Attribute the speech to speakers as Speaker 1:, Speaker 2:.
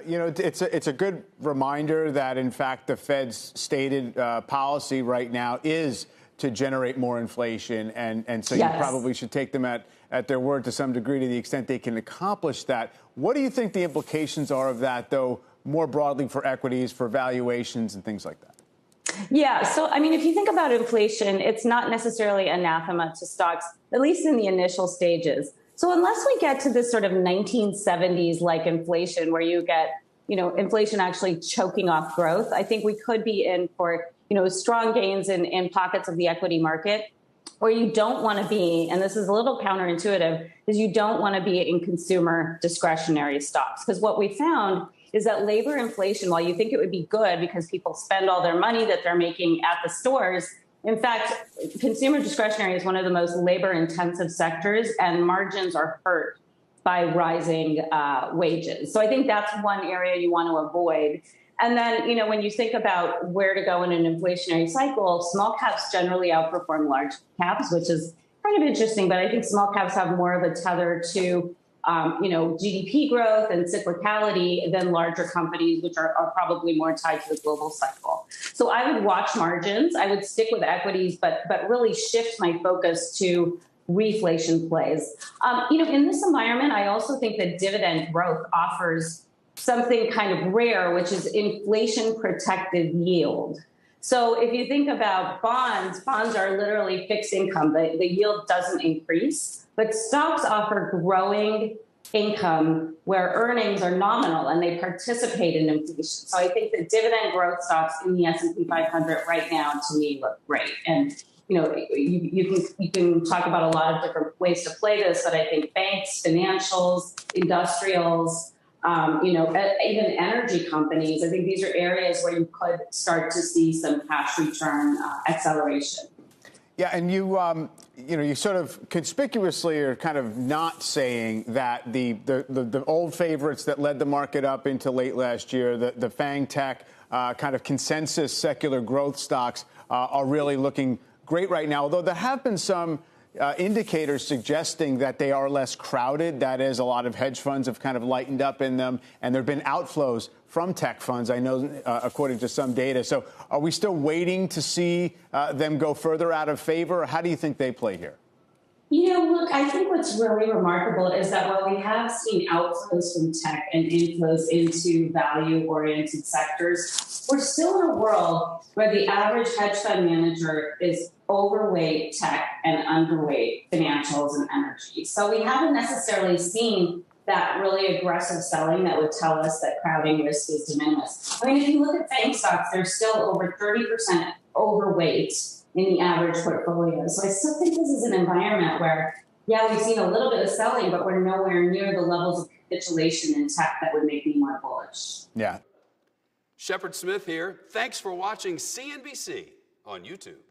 Speaker 1: It's a good reminder that, in fact, the Fed's stated policy right now is to generate more inflation. And so
Speaker 2: Yes.
Speaker 1: You probably should take them at their word to some degree to the extent they can accomplish that. What do you think the implications are of that, though, more broadly for equities, for valuations and things like that?
Speaker 2: Yeah. So, I mean, if you think about inflation, it's not necessarily anathema to stocks, at least in the initial stages. So unless we get to this sort of 1970s like inflation where you get, inflation actually choking off growth, I think we could be in for, strong gains in pockets of the equity market. Where you don't want to be, and this is a little counterintuitive, is you don't want to be in consumer discretionary stocks. Because what we found is that labor inflation, while you think it would be good because people spend all their money that they're making at the stores, in fact, consumer discretionary is one of the most labor-intensive sectors, and margins are hurt by rising wages. So I think that's one area you want to avoid. And then, when you think about where to go in an inflationary cycle, small caps generally outperform large caps, which is kind of interesting. But I think small caps have more of a tether to GDP growth and cyclicality than larger companies, which are probably more tied to the global cycle. So I would watch margins. I would stick with equities, but really shift my focus to reflation plays. In this environment, I also think that dividend growth offers something kind of rare, which is inflation-protected yield. So if you think about bonds are literally fixed income. The yield doesn't increase. But stocks offer growing income where earnings are nominal and they participate in inflation. So I think the dividend growth stocks in the S&P 500 right now, to me, look great. And you can talk about a lot of different ways to play this, but I think banks, financials, industrials, even energy companies, I think these are areas where you could start to see some cash return acceleration.
Speaker 1: Yeah, and you sort of conspicuously are kind of not saying that the old favorites that led the market up into late last year, the FANG tech kind of consensus secular growth stocks are really looking great right now, although there have been some indicators suggesting that they are less crowded. That is, a lot of hedge funds have kind of lightened up in them, and there have been outflows from tech funds, I know, according to some data. So are we still waiting to see them go further out of favor? Or how do you think they play here?
Speaker 2: Look, I think what's really remarkable is that while we have seen outflows from tech and inflows into value-oriented sectors, we're still in a world where the average hedge fund manager is overweight tech and underweight financials and energy. So we haven't necessarily seen that really aggressive selling that would tell us that crowding risk is de minimis. I mean, if you look at FANG stocks, they're still over 30% overweight in the average portfolio. So I still think this is an environment where, yeah, we've seen a little bit of selling, but we're nowhere near the levels of capitulation in tech that would make me more bullish.
Speaker 1: Yeah.
Speaker 3: Shepard Smith here. Thanks for watching CNBC on YouTube.